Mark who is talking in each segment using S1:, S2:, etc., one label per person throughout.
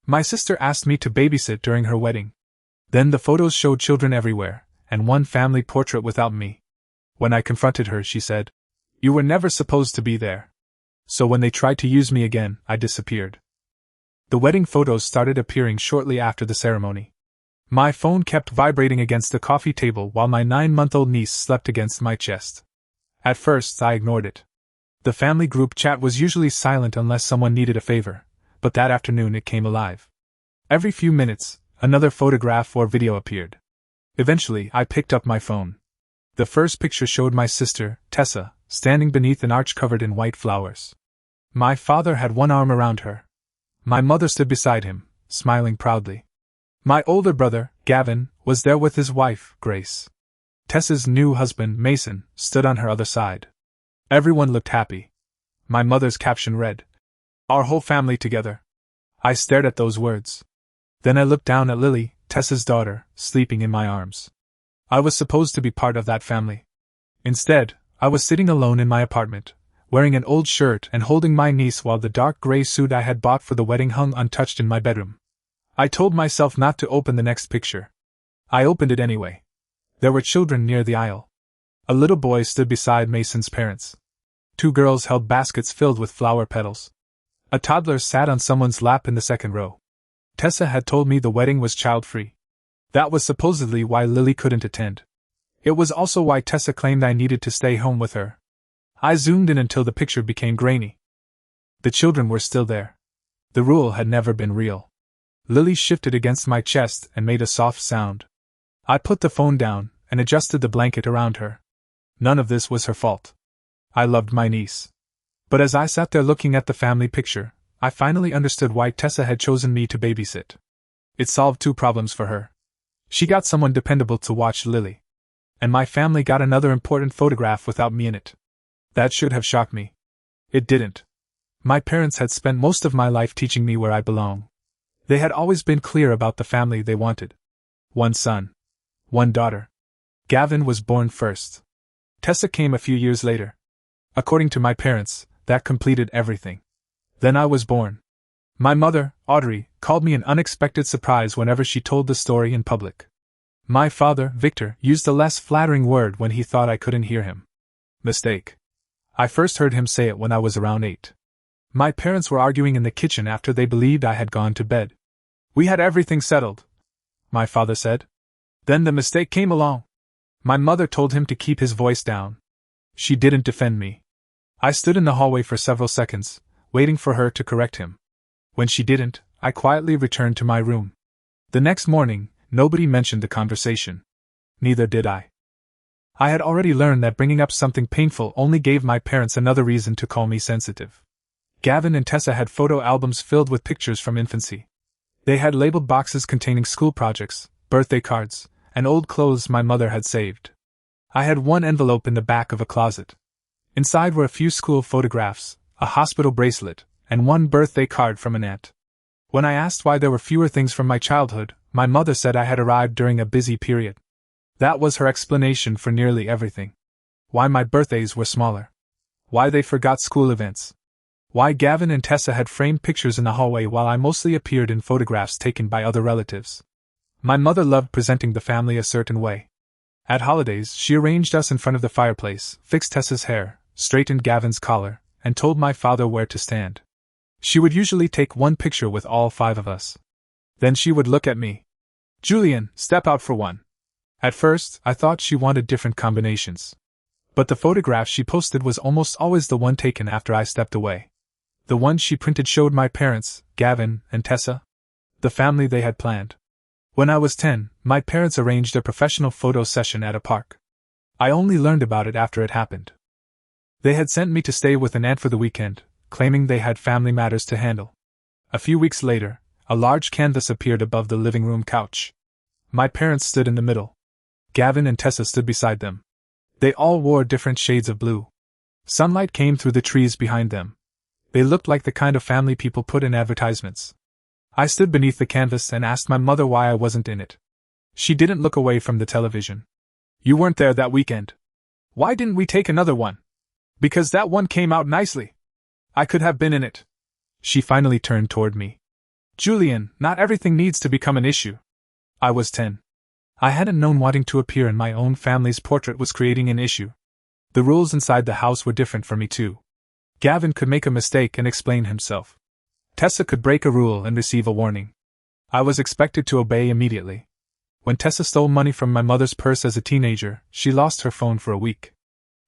S1: My sister asked me to babysit during her wedding. Then the photos showed children everywhere, and one family portrait without me. When I confronted her, she said, "You were never supposed to be there." So when they tried to use me again, I disappeared. The wedding photos started appearing shortly after the ceremony. My phone kept vibrating against the coffee table while my 9-month-old niece slept against my chest. At first, I ignored it. The family group chat was usually silent unless someone needed a favor, but that afternoon it came alive. Every few minutes, another photograph or video appeared. Eventually, I picked up my phone. The first picture showed my sister, Tessa, standing beneath an arch covered in white flowers. My father had one arm around her. My mother stood beside him, smiling proudly. My older brother, Gavin, was there with his wife, Grace. Tessa's new husband, Mason, stood on her other side. Everyone looked happy. My mother's caption read, "Our whole family together." I stared at those words. Then I looked down at Lily, Tessa's daughter, sleeping in my arms. I was supposed to be part of that family. Instead, I was sitting alone in my apartment, wearing an old shirt and holding my niece while the dark gray suit I had bought for the wedding hung untouched in my bedroom. I told myself not to open the next picture. I opened it anyway. There were children near the aisle. A little boy stood beside Mason's parents. 2 girls held baskets filled with flower petals. A toddler sat on someone's lap in the second row. Tessa had told me the wedding was child-free. That was supposedly why Lily couldn't attend. It was also why Tessa claimed I needed to stay home with her. I zoomed in until the picture became grainy. The children were still there. The rule had never been real. Lily shifted against my chest and made a soft sound. I put the phone down and adjusted the blanket around her. None of this was her fault. I loved my niece. But as I sat there looking at the family picture, I finally understood why Tessa had chosen me to babysit. It solved 2 problems for her. She got someone dependable to watch Lily. And my family got another important photograph without me in it. That should have shocked me. It didn't. My parents had spent most of my life teaching me where I belong. They had always been clear about the family they wanted. 1 son. 1 daughter. Gavin was born first. Tessa came a few years later. According to my parents, that completed everything. Then I was born. My mother, Audrey, called me an unexpected surprise whenever she told the story in public. My father, Victor, used a less flattering word when he thought I couldn't hear him. Mistake. I first heard him say it when I was around 8. My parents were arguing in the kitchen after they believed I had gone to bed. "We had everything settled," my father said. Then the mistake came along. My mother told him to keep his voice down. She didn't defend me. I stood in the hallway for several seconds, waiting for her to correct him. When she didn't, I quietly returned to my room. The next morning, nobody mentioned the conversation. Neither did I. I had already learned that bringing up something painful only gave my parents another reason to call me sensitive. Gavin and Tessa had photo albums filled with pictures from infancy. They had labeled boxes containing school projects, birthday cards, and old clothes my mother had saved. I had one envelope in the back of a closet. Inside were a few school photographs, a hospital bracelet, and one birthday card from an aunt. When I asked why there were fewer things from my childhood, my mother said I had arrived during a busy period. That was her explanation for nearly everything. Why my birthdays were smaller. Why they forgot school events. Why Gavin and Tessa had framed pictures in the hallway while I mostly appeared in photographs taken by other relatives. My mother loved presenting the family a certain way. At holidays, she arranged us in front of the fireplace, fixed Tessa's hair, straightened Gavin's collar, and told my father where to stand. She would usually take one picture with all 5 of us. Then she would look at me. "Julian, step out for one." At first, I thought she wanted different combinations. But the photograph she posted was almost always the one taken after I stepped away. The one she printed showed my parents, Gavin and Tessa. The family they had planned. When I was 10, my parents arranged a professional photo session at a park. I only learned about it after it happened. They had sent me to stay with an aunt for the weekend, claiming they had family matters to handle. A few weeks later, a large canvas appeared above the living room couch. My parents stood in the middle. Gavin and Tessa stood beside them. They all wore different shades of blue. Sunlight came through the trees behind them. They looked like the kind of family people put in advertisements. I stood beneath the canvas and asked my mother why I wasn't in it. She didn't look away from the television. "You weren't there that weekend. Why didn't we take another one?" "Because that one came out nicely. I could have been in it." She finally turned toward me. Julian, not everything needs to become an issue. I was 10. I hadn't known wanting to appear in my own family's portrait was creating an issue. The rules inside the house were different for me too. Gavin could make a mistake and explain himself. Tessa could break a rule and receive a warning. I was expected to obey immediately. When Tessa stole money from my mother's purse as a teenager, she lost her phone for a week.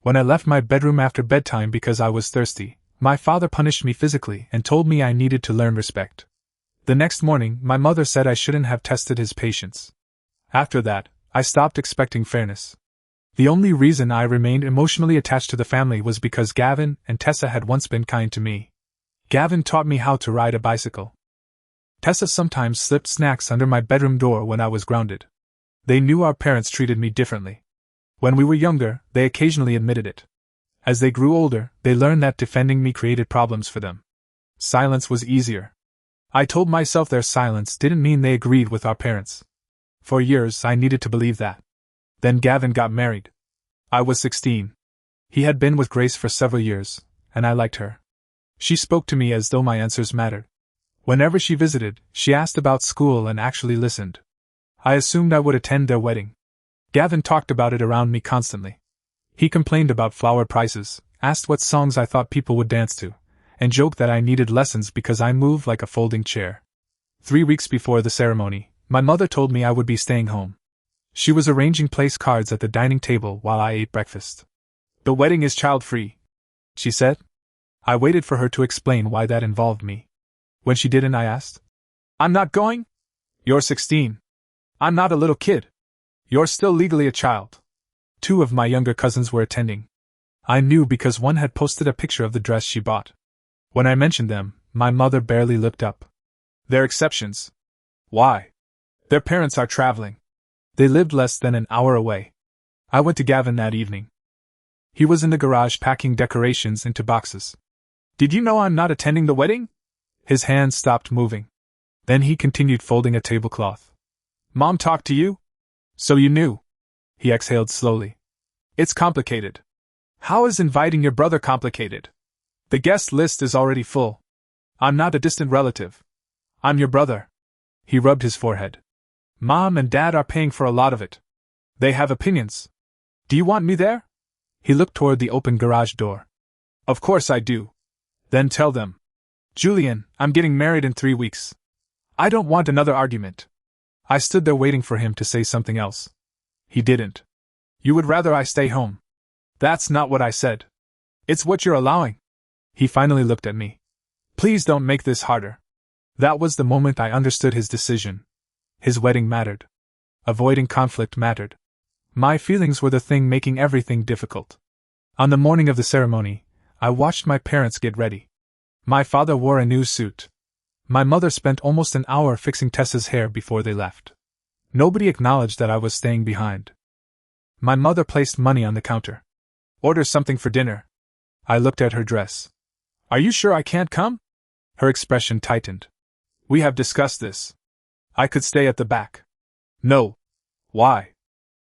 S1: When I left my bedroom after bedtime because I was thirsty, my father punished me physically and told me I needed to learn respect. The next morning, my mother said I shouldn't have tested his patience. After that, I stopped expecting fairness. The only reason I remained emotionally attached to the family was because Gavin and Tessa had once been kind to me. Gavin taught me how to ride a bicycle. Tessa sometimes slipped snacks under my bedroom door when I was grounded. They knew our parents treated me differently. When we were younger, they occasionally admitted it. As they grew older, they learned that defending me created problems for them. Silence was easier. I told myself their silence didn't mean they agreed with our parents. For years, I needed to believe that. Then Gavin got married. I was 16. He had been with Grace for several years, and I liked her. She spoke to me as though my answers mattered. Whenever she visited, she asked about school and actually listened. I assumed I would attend their wedding. Gavin talked about it around me constantly. He complained about flower prices, asked what songs I thought people would dance to, and joked that I needed lessons because I moved like a folding chair. 3 weeks before the ceremony, my mother told me I would be staying home. She was arranging place cards at the dining table while I ate breakfast. "The wedding is child-free," she said. I waited for her to explain why that involved me. When she didn't, I asked, "I'm not going?" "You're 16. I'm not a little kid. You're still legally a child." 2 of my younger cousins were attending. I knew because one had posted a picture of the dress she bought. When I mentioned them, my mother barely looked up. "They're exceptions." "Why?" "Their parents are traveling. They lived less than an hour away." I went to Gavin that evening. He was in the garage packing decorations into boxes. "Did you know I'm not attending the wedding?" His hands stopped moving. Then he continued folding a tablecloth. "Mom talked to you? So you knew." He exhaled slowly. "It's complicated." "How is inviting your brother complicated? The guest list is already full. I'm not a distant relative. I'm your brother." He rubbed his forehead. "Mom and Dad are paying for a lot of it. They have opinions. Do you want me there?" He looked toward the open garage door. "Of course I do." "Then tell them. Julian, I'm getting married in 3 weeks. I don't want another argument." I stood there waiting for him to say something else. He didn't. "You would rather I stay home." "That's not what I said. It's what you're allowing." He finally looked at me. "Please don't make this harder." That was the moment I understood his decision. His wedding mattered. Avoiding conflict mattered. My feelings were the thing making everything difficult. On the morning of the ceremony, I watched my parents get ready. My father wore a new suit. My mother spent almost an hour fixing Tessa's hair before they left. Nobody acknowledged that I was staying behind. My mother placed money on the counter. "Order something for dinner." I looked at her dress. "Are you sure I can't come?" Her expression tightened. "We have discussed this. I could stay at the back." "No." "Why?"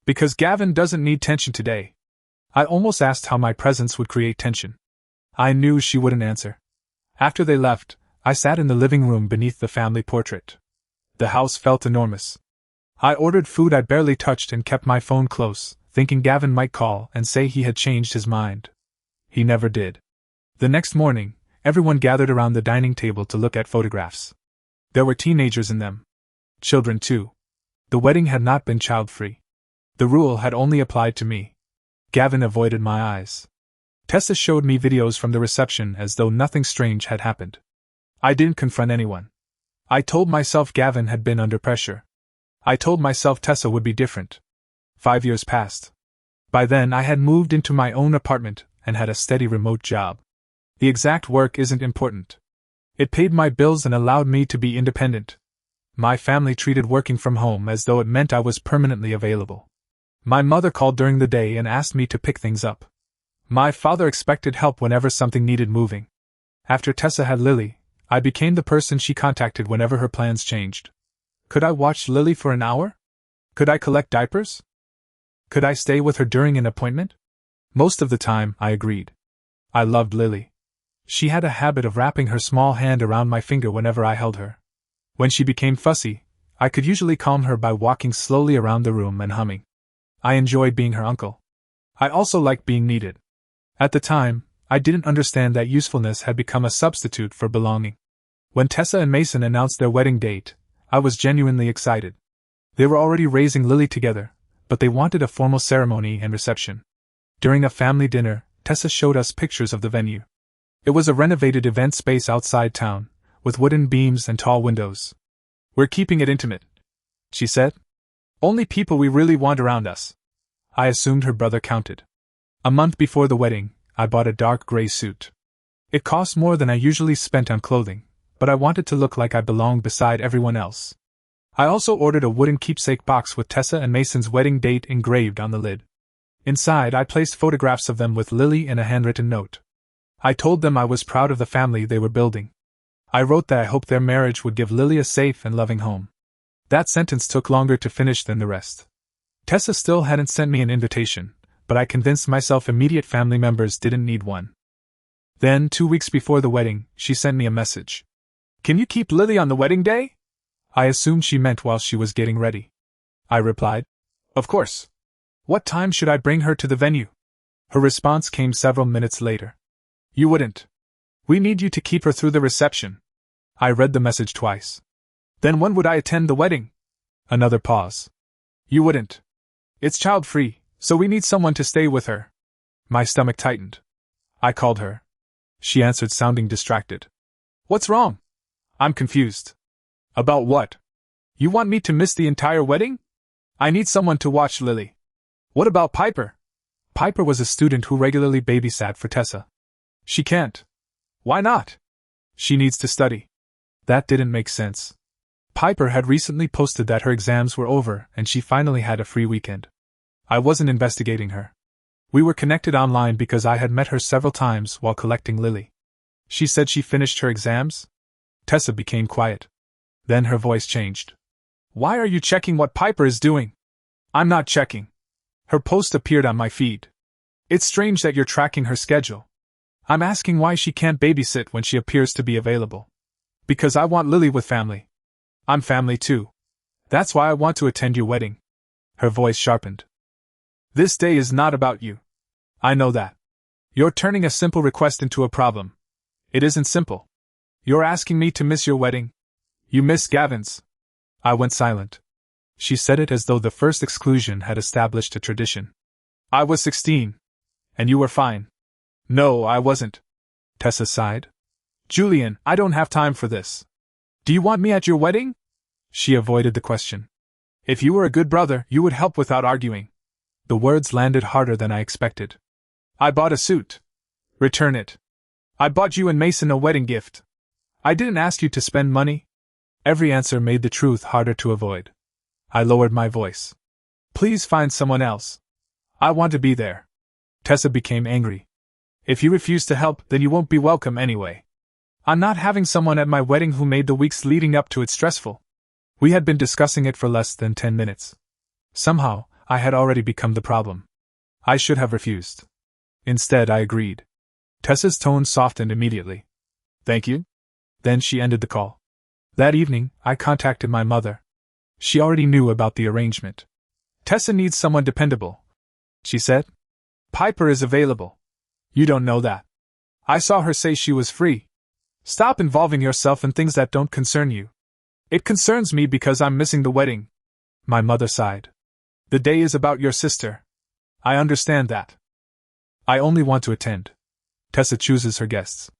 S1: "Because Gavin doesn't need tension today." I almost asked how my presence would create tension. I knew she wouldn't answer. After they left, I sat in the living room beneath the family portrait. The house felt enormous. I ordered food I barely touched and kept my phone close, thinking Gavin might call and say he had changed his mind. He never did. The next morning, everyone gathered around the dining table to look at photographs. There were teenagers in them. Children too. The wedding had not been child-free. The rule had only applied to me. Gavin avoided my eyes. Tessa showed me videos from the reception as though nothing strange had happened. I didn't confront anyone. I told myself Gavin had been under pressure. I told myself Tessa would be different. 5 years passed. By then I had moved into my own apartment and had a steady remote job. The exact work isn't important. It paid my bills and allowed me to be independent. My family treated working from home as though it meant I was permanently available. My mother called during the day and asked me to pick things up. My father expected help whenever something needed moving. After Tessa had Lily, I became the person she contacted whenever her plans changed. Could I watch Lily for an hour? Could I collect diapers? Could I stay with her during an appointment? Most of the time, I agreed. I loved Lily. She had a habit of wrapping her small hand around my finger whenever I held her. When she became fussy, I could usually calm her by walking slowly around the room and humming. I enjoyed being her uncle. I also liked being needed. At the time, I didn't understand that usefulness had become a substitute for belonging. When Tessa and Mason announced their wedding date, I was genuinely excited. They were already raising Lily together, but they wanted a formal ceremony and reception. During a family dinner, Tessa showed us pictures of the venue. It was a renovated event space outside town, with wooden beams and tall windows. "We're keeping it intimate," she said. "Only people we really want around us." I assumed her brother counted. A month before the wedding, I bought a dark gray suit. It cost more than I usually spent on clothing, but I wanted to look like I belonged beside everyone else. I also ordered a wooden keepsake box with Tessa and Mason's wedding date engraved on the lid. Inside, I placed photographs of them with Lily and a handwritten note. I told them I was proud of the family they were building. I wrote that I hoped their marriage would give Lily a safe and loving home. That sentence took longer to finish than the rest. Tessa still hadn't sent me an invitation, but I convinced myself immediate family members didn't need one. Then, 2 weeks before the wedding, she sent me a message. "Can you keep Lily on the wedding day?" I assumed she meant while she was getting ready. I replied, "Of course. What time should I bring her to the venue?" Her response came several minutes later. "You wouldn't. We need you to keep her through the reception." I read the message twice. "Then when would I attend the wedding?" Another pause. "You wouldn't. It's child-free, so we need someone to stay with her." My stomach tightened. I called her. She answered, sounding distracted. "What's wrong?" "I'm confused." "About what? You want me to miss the entire wedding?" "I need someone to watch Lily." "What about Piper?" Piper was a student who regularly babysat for Tessa. "She can't." "Why not?" "She needs to study." That didn't make sense. Piper had recently posted that her exams were over and she finally had a free weekend. I wasn't investigating her. We were connected online because I had met her several times while collecting Lily. She said she finished her exams? Tessa became quiet. Then her voice changed. "Why are you checking what Piper is doing?" "I'm not checking. Her post appeared on my feed. It's strange that you're tracking her schedule. I'm asking why she can't babysit when she appears to be available." "Because I want Lily with family." "I'm family too. That's why I want to attend your wedding." Her voice sharpened. "This day is not about you. I know that. You're turning a simple request into a problem. It isn't simple. You're asking me to miss your wedding. You miss Gavin's." I went silent. She said it as though the first exclusion had established a tradition. "I was 16. And you were fine." "No, I wasn't." Tessa sighed. "Julian, I don't have time for this. Do you want me at your wedding?" She avoided the question. "If you were a good brother, you would help without arguing." The words landed harder than I expected. "I bought a suit." "Return it." "I bought you and Mason a wedding gift." "I didn't ask you to spend money." Every answer made the truth harder to avoid. I lowered my voice. "Please find someone else. I want to be there." Tessa became angry. "If you refuse to help, then you won't be welcome anyway. I'm not having someone at my wedding who made the weeks leading up to it stressful." We had been discussing it for less than 10 minutes. Somehow, I had already become the problem. I should have refused. Instead, I agreed. Tessa's tone softened immediately. "Thank you." Then she ended the call. That evening, I contacted my mother. She already knew about the arrangement. "Tessa needs someone dependable," she said. "Piper is available." "You don't know that. I saw her say she was free." "Stop involving yourself in things that don't concern you." "It concerns me because I'm missing the wedding." My mother sighed. "The day is about your sister. I understand that." "I only want to attend. Tessa chooses her guests."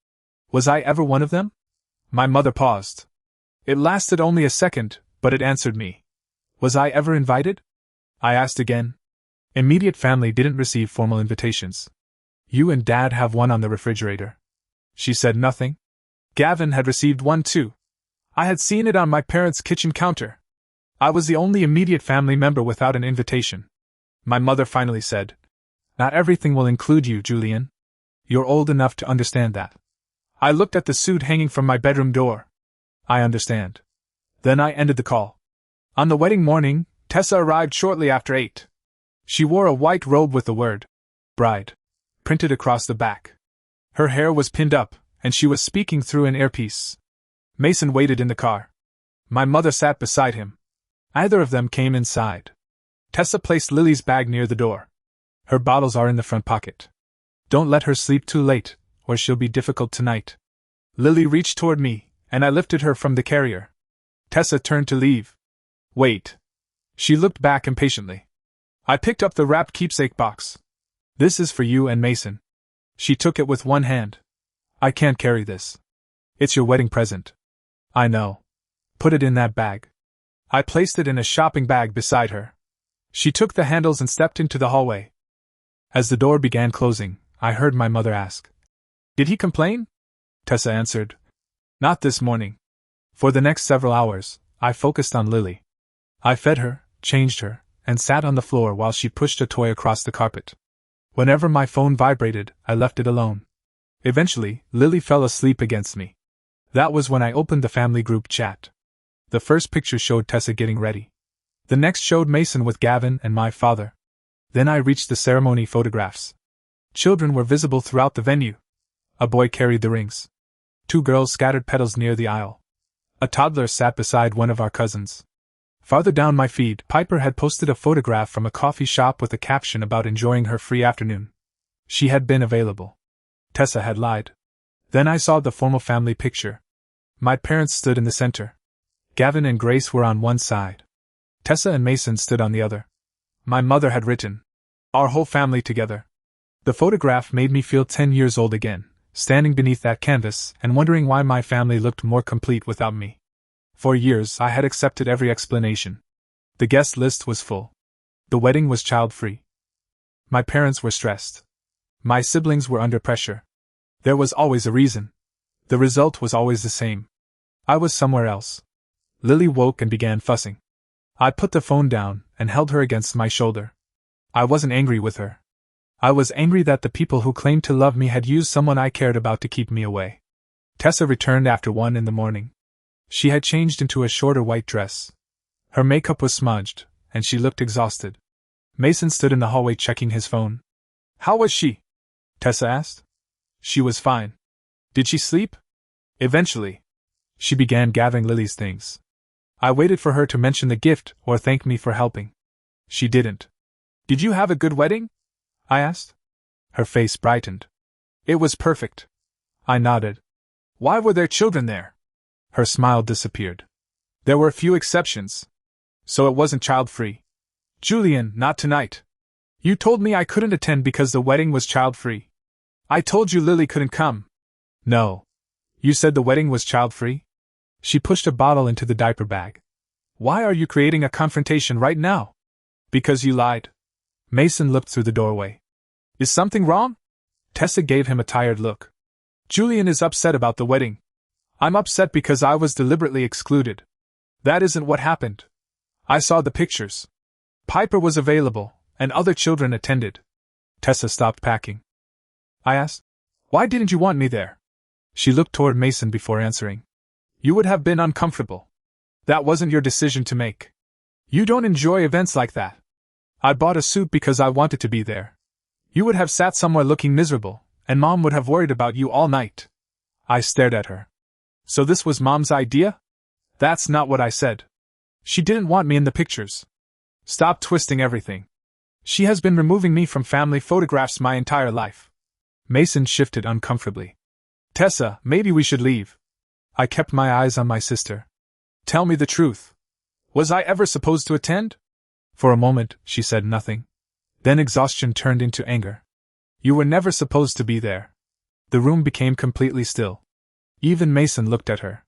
S1: "Was I ever one of them?" My mother paused. It lasted only a second, but it answered me. "Was I ever invited?" I asked again. Immediate family didn't receive formal invitations. "You and Dad have one on the refrigerator." She said nothing. Gavin had received one too. I had seen it on my parents' kitchen counter. I was the only immediate family member without an invitation. My mother finally said, "Not everything will include you, Julian. You're old enough to understand that." I looked at the suit hanging from my bedroom door. "I understand." Then I ended the call. On the wedding morning, Tessa arrived shortly after 8. She wore a white robe with the word, "Bride," printed across the back. Her hair was pinned up, and she was speaking through an earpiece. Mason waited in the car. My mother sat beside him. Either of them came inside. Tessa placed Lily's bag near the door. Her bottles are in the front pocket. Don't let her sleep too late, or she'll be difficult tonight. Lily reached toward me, and I lifted her from the carrier. Tessa turned to leave. Wait. She looked back impatiently. I picked up the wrapped keepsake box. This is for you and Mason. She took it with one hand. I can't carry this. It's your wedding present. I know. Put it in that bag. I placed it in a shopping bag beside her. She took the handles and stepped into the hallway. As the door began closing, I heard my mother ask, "Did he complain?" Tessa answered, "Not this morning." For the next several hours, I focused on Lily. I fed her, changed her, and sat on the floor while she pushed a toy across the carpet. Whenever my phone vibrated, I left it alone. Eventually, Lily fell asleep against me. That was when I opened the family group chat. The first picture showed Tessa getting ready. The next showed Mason with Gavin and my father. Then I reached the ceremony photographs. Children were visible throughout the venue. A boy carried the rings. 2 girls scattered petals near the aisle. A toddler sat beside one of our cousins. Farther down my feed, Piper had posted a photograph from a coffee shop with a caption about enjoying her free afternoon. She had been available. Tessa had lied. Then I saw the formal family picture. My parents stood in the center. Gavin and Grace were on one side. Tessa and Mason stood on the other. My mother had written, "Our whole family together." The photograph made me feel 10 years old again, standing beneath that canvas and wondering why my family looked more complete without me. For years I had accepted every explanation. The guest list was full. The wedding was child-free. My parents were stressed. My siblings were under pressure. There was always a reason. The result was always the same. I was somewhere else. Lily woke and began fussing. I put the phone down and held her against my shoulder. I wasn't angry with her. I was angry that the people who claimed to love me had used someone I cared about to keep me away. Tessa returned after 1 in the morning. She had changed into a shorter white dress. Her makeup was smudged, and she looked exhausted. Mason stood in the hallway checking his phone. "How was she?" Tessa asked. "She was fine." "Did she sleep?" "Eventually." She began gathering Lily's things. I waited for her to mention the gift or thank me for helping. She didn't. "Did you have a good wedding?" I asked. Her face brightened. "It was perfect." I nodded. "Why were there children there?" Her smile disappeared. "There were a few exceptions. So it wasn't child-free." "Julian, not tonight. You told me I couldn't attend because the wedding was child-free. I told you Lily couldn't come." "No. You said the wedding was child-free?" She pushed a bottle into the diaper bag. "Why are you creating a confrontation right now?" "Because you lied." Mason looked through the doorway. "Is something wrong?" Tessa gave him a tired look. "Julian is upset about the wedding. I'm upset because I was deliberately excluded. That isn't what happened. I saw the pictures. Piper was available, and other children attended." Tessa stopped packing. I asked, "Why didn't you want me there?" She looked toward Mason before answering. "You would have been uncomfortable. That wasn't your decision to make. You don't enjoy events like that. I bought a suit because I wanted to be there. You would have sat somewhere looking miserable, and Mom would have worried about you all night." I stared at her. "So this was Mom's idea?" "That's not what I said. She didn't want me in the pictures." "Stop twisting everything. She has been removing me from family photographs my entire life." Mason shifted uncomfortably. "Tessa, maybe we should leave." I kept my eyes on my sister. "Tell me the truth. Was I ever supposed to attend?" For a moment, she said nothing. Then exhaustion turned into anger. "You were never supposed to be there." The room became completely still. Even Mason looked at her.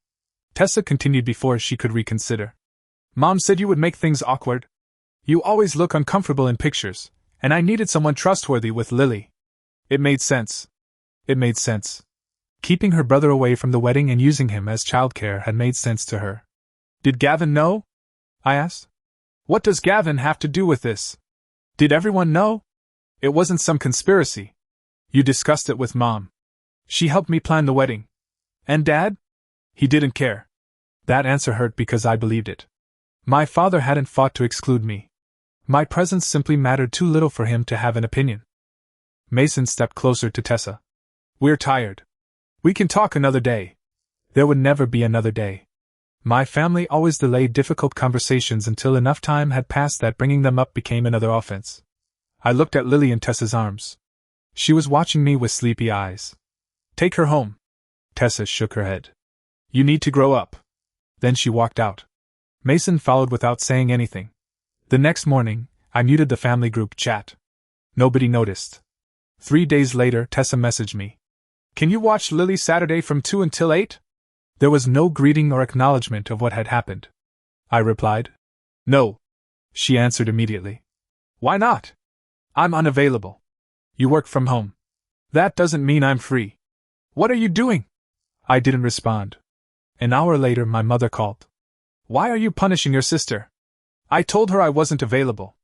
S1: Tessa continued before she could reconsider. "Mom said you would make things awkward. You always look uncomfortable in pictures, and I needed someone trustworthy with Lily." It made sense. It made sense. Keeping her brother away from the wedding and using him as childcare had made sense to her. "Did Gavin know?" I asked. "What does Gavin have to do with this? Did everyone know? It wasn't some conspiracy." "You discussed it with Mom. She helped me plan the wedding." "And Dad?" "He didn't care." That answer hurt because I believed it. My father hadn't fought to exclude me. My presence simply mattered too little for him to have an opinion. Mason stepped closer to Tessa. "We're tired. We can talk another day." There would never be another day. My family always delayed difficult conversations until enough time had passed that bringing them up became another offense. I looked at Lily in Tessa's arms. She was watching me with sleepy eyes. Take her home. Tessa shook her head. You need to grow up. Then she walked out. Mason followed without saying anything. The next morning, I muted the family group chat. Nobody noticed. 3 days later, Tessa messaged me. Can you watch Lily Saturday from 2 until 8? There was no greeting or acknowledgement of what had happened. I replied. No. She answered immediately. Why not? I'm unavailable. You work from home. That doesn't mean I'm free. What are you doing? I didn't respond. An hour later, my mother called. Why are you punishing your sister? I told her I wasn't available.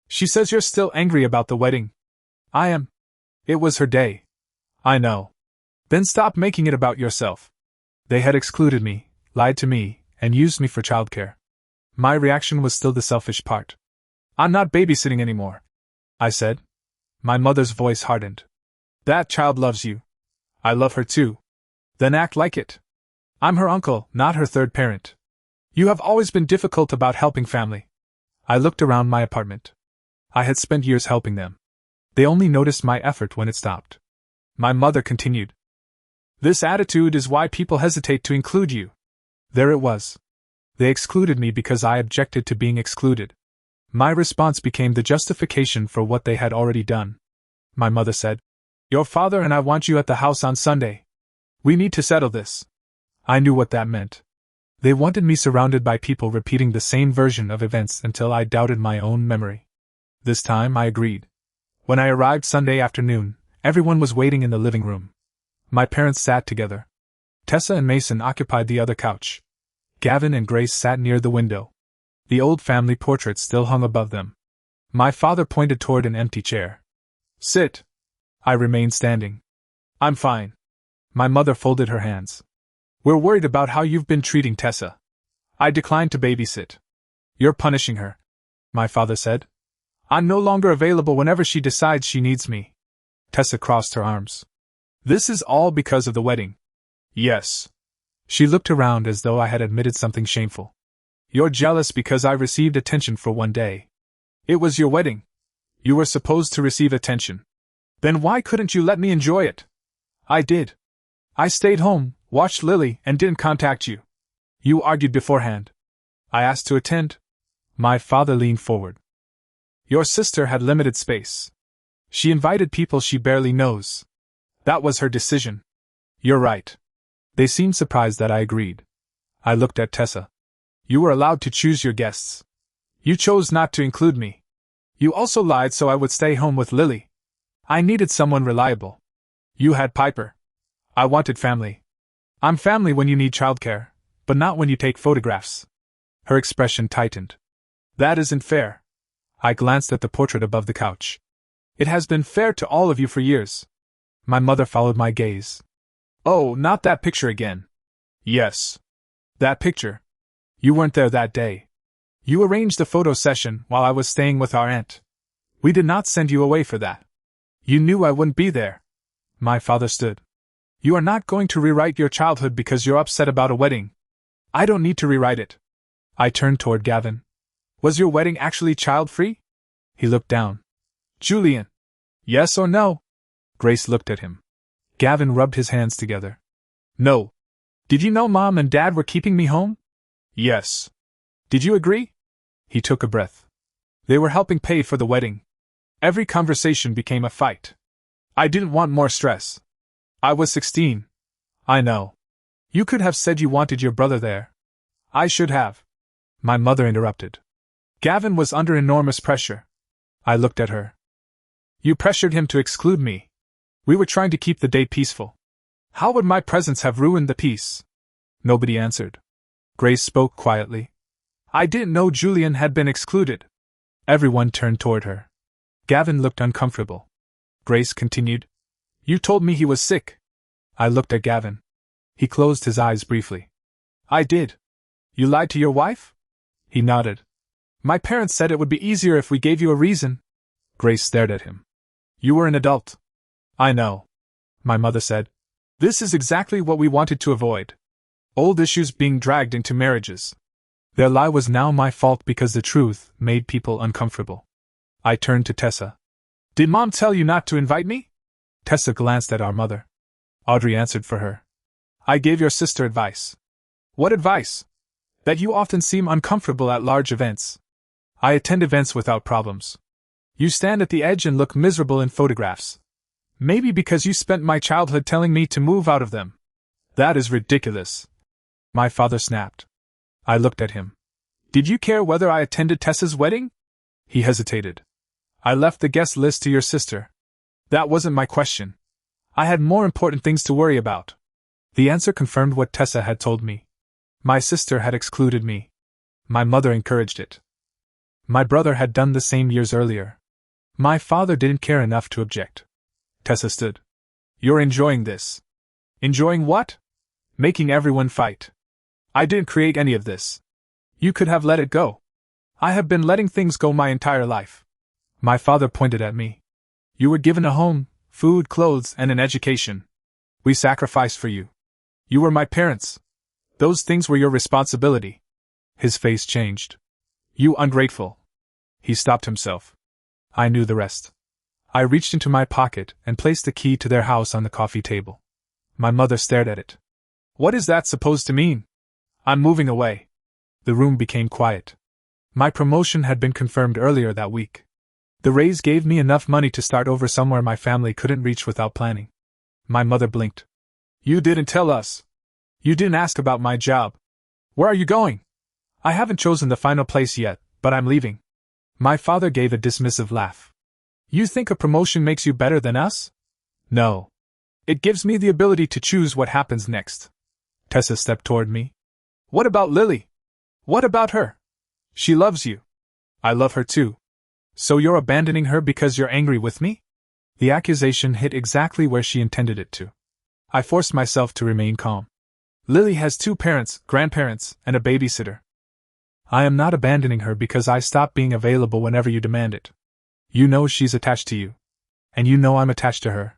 S1: She says you're still angry about the wedding. I am. It was her day. I know. Then stop making it about yourself. They had excluded me, lied to me, and used me for childcare. My reaction was still the selfish part. I'm not babysitting anymore, I said. My mother's voice hardened. That child loves you. I love her too. Then act like it. I'm her uncle, not her third parent. You have always been difficult about helping family. I looked around my apartment. I had spent years helping them. They only noticed my effort when it stopped. My mother continued. This attitude is why people hesitate to include you. There it was. They excluded me because I objected to being excluded. My response became the justification for what they had already done. My mother said, Your father and I want you at the house on Sunday. We need to settle this. I knew what that meant. They wanted me surrounded by people repeating the same version of events until I doubted my own memory. This time I agreed. When I arrived Sunday afternoon, everyone was waiting in the living room. My parents sat together. Tessa and Mason occupied the other couch. Gavin and Grace sat near the window. The old family portrait still hung above them. My father pointed toward an empty chair. Sit. I remained standing. I'm fine. My mother folded her hands. We're worried about how you've been treating Tessa. I declined to babysit. You're punishing her, my father said. I'm no longer available whenever she decides she needs me. Tessa crossed her arms. This is all because of the wedding. Yes. She looked around as though I had admitted something shameful. You're jealous because I received attention for one day. It was your wedding. You were supposed to receive attention. Then why couldn't you let me enjoy it? I did. I stayed home, watched Lily, and didn't contact you. You argued beforehand. I asked to attend. My father leaned forward. Your sister had limited space. She invited people she barely knows. That was her decision. You're right. They seemed surprised that I agreed. I looked at Tessa. You were allowed to choose your guests. You chose not to include me. You also lied so I would stay home with Lily. I needed someone reliable. You had Piper. I wanted family. I'm family when you need childcare, but not when you take photographs. Her expression tightened. That isn't fair. I glanced at the portrait above the couch. It has been fair to all of you for years. My mother followed my gaze. Oh, not that picture again. Yes. That picture. You weren't there that day. You arranged the photo session while I was staying with our aunt. We did not send you away for that. You knew I wouldn't be there. My father stood. You are not going to rewrite your childhood because you're upset about a wedding. I don't need to rewrite it. I turned toward Gavin. Was your wedding actually child-free? He looked down. Julian. Yes or no? Grace looked at him. Gavin rubbed his hands together. No. Did you know Mom and Dad were keeping me home? Yes. Did you agree? He took a breath. They were helping pay for the wedding. Every conversation became a fight. I didn't want more stress. I was 16. I know. You could have said you wanted your brother there. I should have. My mother interrupted. Gavin was under enormous pressure. I looked at her. You pressured him to exclude me. We were trying to keep the day peaceful. How would my presence have ruined the peace? Nobody answered. Grace spoke quietly. I didn't know Julian had been excluded. Everyone turned toward her. Gavin looked uncomfortable. Grace continued. You told me he was sick. I looked at Gavin. He closed his eyes briefly. I did. You lied to your wife? He nodded. My parents said it would be easier if we gave you a reason. Grace stared at him. You were an adult. I know. My mother said. This is exactly what we wanted to avoid. Old issues being dragged into marriages. Their lie was now my fault because the truth made people uncomfortable. I turned to Tessa. Did Mom tell you not to invite me? Tessa glanced at our mother. Audrey answered for her. I gave your sister advice. What advice? That you often seem uncomfortable at large events. I attend events without problems. You stand at the edge and look miserable in photographs. Maybe because you spent my childhood telling me to move out of them. That is ridiculous. My father snapped. I looked at him. Did you care whether I attended Tessa's wedding? He hesitated. I left the guest list to your sister. That wasn't my question. I had more important things to worry about. The answer confirmed what Tessa had told me. My sister had excluded me. My mother encouraged it. My brother had done the same years earlier. My father didn't care enough to object. Tessa stood. You're enjoying this. Enjoying what? Making everyone fight. I didn't create any of this. You could have let it go. I have been letting things go my entire life. My father pointed at me. You were given a home, food, clothes, and an education. We sacrificed for you. You were my parents. Those things were your responsibility. His face changed. You ungrateful. He stopped himself. I knew the rest. I reached into my pocket and placed the key to their house on the coffee table. My mother stared at it. What is that supposed to mean? I'm moving away. The room became quiet. My promotion had been confirmed earlier that week. The raise gave me enough money to start over somewhere my family couldn't reach without planning. My mother blinked. You didn't tell us. You didn't ask about my job. Where are you going? I haven't chosen the final place yet, but I'm leaving. My father gave a dismissive laugh. You think a promotion makes you better than us? No. It gives me the ability to choose what happens next. Tessa stepped toward me. What about Lily? What about her? She loves you. I love her too. So you're abandoning her because you're angry with me? The accusation hit exactly where she intended it to. I forced myself to remain calm. Lily has 2 parents, grandparents, and a babysitter. I am not abandoning her because I stopped being available whenever you demand it. You know she's attached to you. And you know I'm attached to her.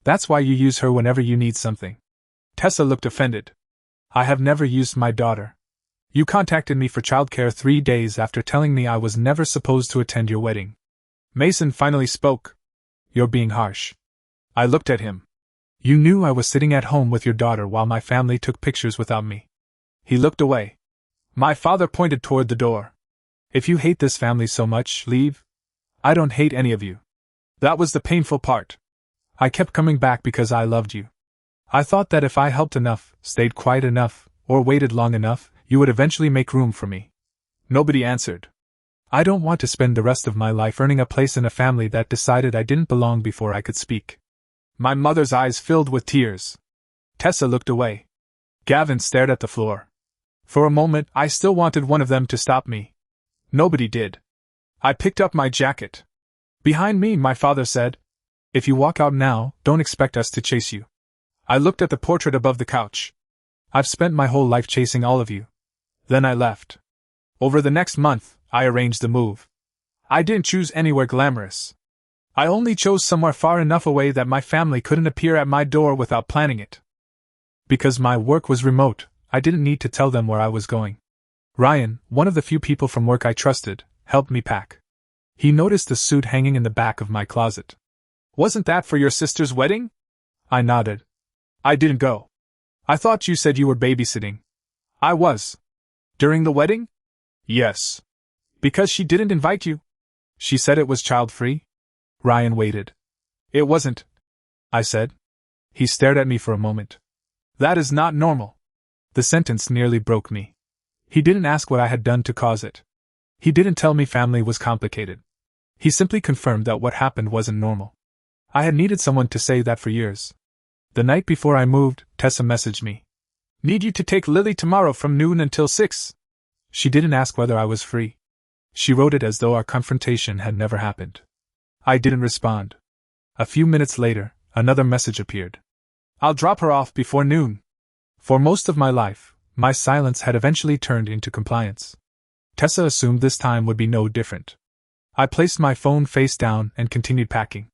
S1: That's why you use her whenever you need something. Tessa looked offended. I have never used my daughter. You contacted me for childcare 3 days after telling me I was never supposed to attend your wedding. Mason finally spoke. You're being harsh. I looked at him. You knew I was sitting at home with your daughter while my family took pictures without me. He looked away. My father pointed toward the door. If you hate this family so much, leave. I don't hate any of you. That was the painful part. I kept coming back because I loved you. I thought that if I helped enough, stayed quiet enough, or waited long enough, you would eventually make room for me. Nobody answered. I don't want to spend the rest of my life earning a place in a family that decided I didn't belong before I could speak. My mother's eyes filled with tears. Tessa looked away. Gavin stared at the floor. For a moment, I still wanted one of them to stop me. Nobody did. I picked up my jacket. Behind me, my father said, If you walk out now, don't expect us to chase you. I looked at the portrait above the couch. I've spent my whole life chasing all of you. Then I left. Over the next month, I arranged the move. I didn't choose anywhere glamorous. I only chose somewhere far enough away that my family couldn't appear at my door without planning it. Because my work was remote, I didn't need to tell them where I was going. Ryan, one of the few people from work I trusted, helped me pack. He noticed the suit hanging in the back of my closet. Wasn't that for your sister's wedding? I nodded. I didn't go. I thought you said you were babysitting. I was. During the wedding? Yes. Because she didn't invite you? She said it was child-free? Ryan waited. It wasn't, I said. He stared at me for a moment. That is not normal. The sentence nearly broke me. He didn't ask what I had done to cause it. He didn't tell me family was complicated. He simply confirmed that what happened wasn't normal. I had needed someone to say that for years. The night before I moved, Tessa messaged me. Need you to take Lily tomorrow from noon until 6. She didn't ask whether I was free. She wrote it as though our confrontation had never happened. I didn't respond. A few minutes later, another message appeared. I'll drop her off before noon. For most of my life, my silence had eventually turned into compliance. Tessa assumed this time would be no different. I placed my phone face down and continued packing.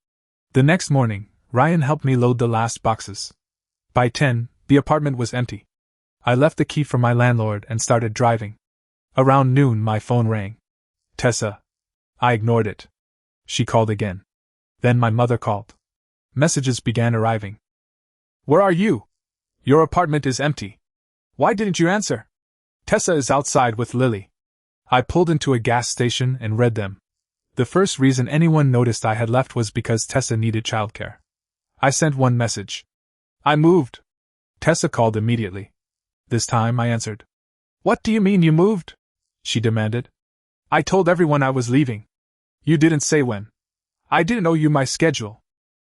S1: The next morning, Ryan helped me load the last boxes. By 10, the apartment was empty. I left the key for my landlord and started driving. Around noon, my phone rang. Tessa. I ignored it. She called again. Then my mother called. Messages began arriving. Where are you? Your apartment is empty. Why didn't you answer? Tessa is outside with Lily. I pulled into a gas station and read them. The first reason anyone noticed I had left was because Tessa needed childcare. I sent one message. I moved. Tessa called immediately. This time I answered. What do you mean you moved? She demanded. I told everyone I was leaving. You didn't say when. I didn't owe you my schedule.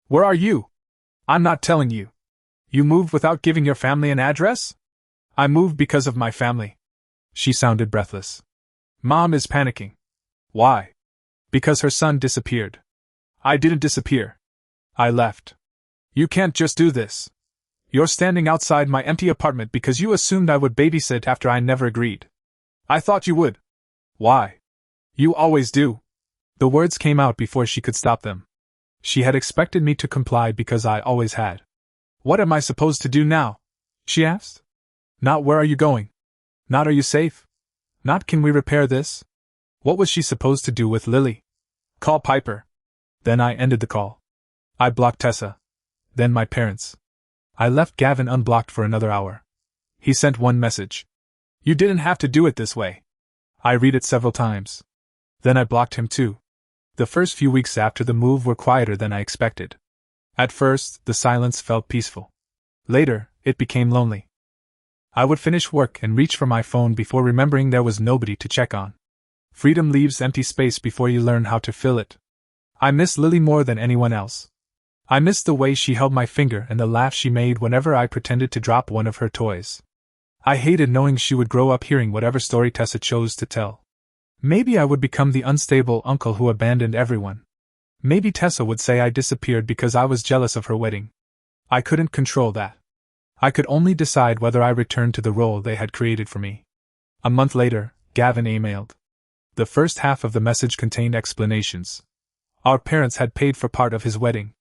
S1: Where are you? I'm not telling you. You moved without giving your family an address? I moved because of my family. She sounded breathless. Mom is panicking. Why? Because her son disappeared. I didn't disappear. I left. You can't just do this. You're standing outside my empty apartment because you assumed I would babysit after I never agreed. I thought you would. Why? You always do. The words came out before she could stop them. She had expected me to comply because I always had. What am I supposed to do now? She asked. Not where are you going? Not are you safe? Not can we repair this? What was she supposed to do with Lily? Call Piper. Then I ended the call. I blocked Tessa. Then my parents. I left Gavin unblocked for another hour. He sent one message. You didn't have to do it this way. I read it several times. Then I blocked him too. The first few weeks after the move were quieter than I expected. At first, the silence felt peaceful. Later, it became lonely. I would finish work and reach for my phone before remembering there was nobody to check on. Freedom leaves empty space before you learn how to fill it. I miss Lily more than anyone else. I missed the way she held my finger and the laugh she made whenever I pretended to drop one of her toys. I hated knowing she would grow up hearing whatever story Tessa chose to tell. Maybe I would become the unstable uncle who abandoned everyone. Maybe Tessa would say I disappeared because I was jealous of her wedding. I couldn't control that. I could only decide whether I returned to the role they had created for me. A month later, Gavin emailed. The first half of the message contained explanations. Our parents had paid for part of his wedding.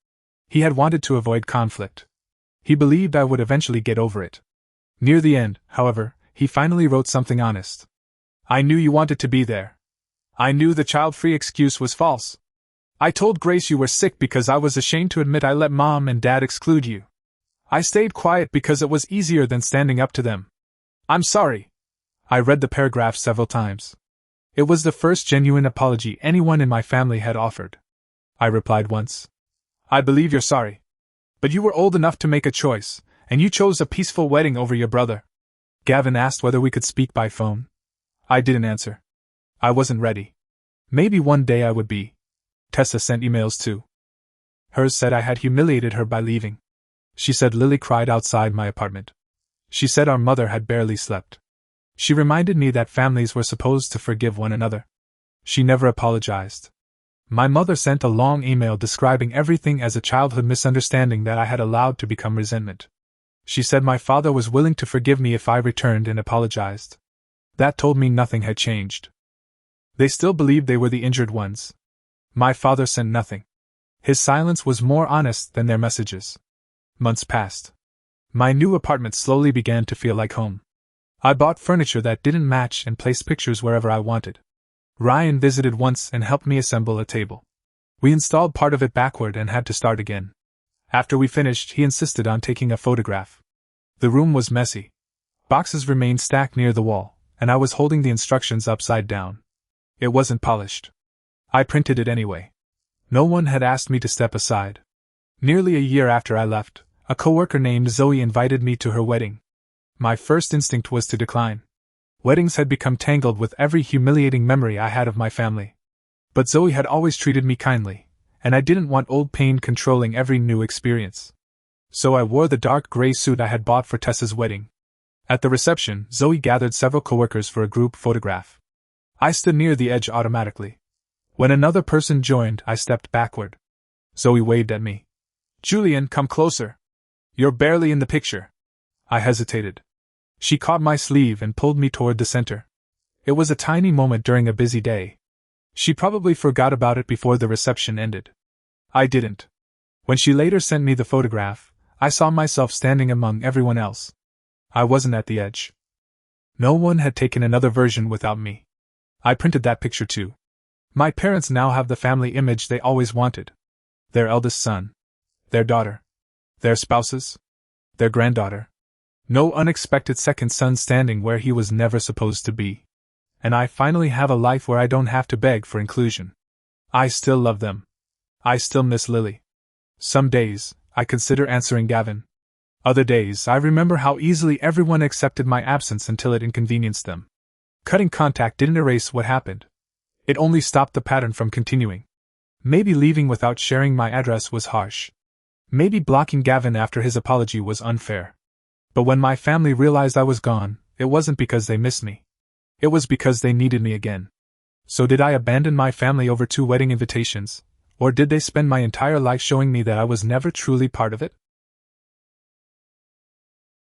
S1: He had wanted to avoid conflict. He believed I would eventually get over it. Near the end, however, he finally wrote something honest. I knew you wanted to be there. I knew the child-free excuse was false. I told Grace you were sick because I was ashamed to admit I let Mom and Dad exclude you. I stayed quiet because it was easier than standing up to them. I'm sorry. I read the paragraph several times. It was the first genuine apology anyone in my family had offered. I replied once. I believe you're sorry. But you were old enough to make a choice, and you chose a peaceful wedding over your brother. Gavin asked whether we could speak by phone. I didn't answer. I wasn't ready. Maybe one day I would be. Tessa sent emails too. Hers said I had humiliated her by leaving. She said Lily cried outside my apartment. She said our mother had barely slept. She reminded me that families were supposed to forgive one another. She never apologized. My mother sent a long email describing everything as a childhood misunderstanding that I had allowed to become resentment. She said my father was willing to forgive me if I returned and apologized. That told me nothing had changed. They still believed they were the injured ones. My father sent nothing. His silence was more honest than their messages. Months passed. My new apartment slowly began to feel like home. I bought furniture that didn't match and placed pictures wherever I wanted. Ryan visited once and helped me assemble a table. We installed part of it backward and had to start again. After we finished, he insisted on taking a photograph. The room was messy. Boxes remained stacked near the wall, and I was holding the instructions upside down. It wasn't polished. I printed it anyway. No one had asked me to step aside. Nearly a year after I left, a coworker named Zoe invited me to her wedding. My first instinct was to decline. Weddings had become tangled with every humiliating memory I had of my family. But Zoe had always treated me kindly, and I didn't want old pain controlling every new experience. So I wore the dark gray suit I had bought for Tessa's wedding. At the reception, Zoe gathered several coworkers for a group photograph. I stood near the edge automatically. When another person joined, I stepped backward. Zoe waved at me. Julian, come closer. You're barely in the picture. I hesitated. She caught my sleeve and pulled me toward the center. It was a tiny moment during a busy day. She probably forgot about it before the reception ended. I didn't. When she later sent me the photograph, I saw myself standing among everyone else. I wasn't at the edge. No one had taken another version without me. I printed that picture too. My parents now have the family image they always wanted. Their eldest son. Their daughter. Their spouses. Their granddaughter. No unexpected second son standing where he was never supposed to be. And I finally have a life where I don't have to beg for inclusion. I still love them. I still miss Lily. Some days, I consider answering Gavin. Other days, I remember how easily everyone accepted my absence until it inconvenienced them. Cutting contact didn't erase what happened. It only stopped the pattern from continuing. Maybe leaving without sharing my address was harsh. Maybe blocking Gavin after his apology was unfair. But when my family realized I was gone, it wasn't because they missed me. It was because they needed me again. So did I abandon my family over 2 wedding invitations, or did they spend my entire life showing me that I was never truly part of it?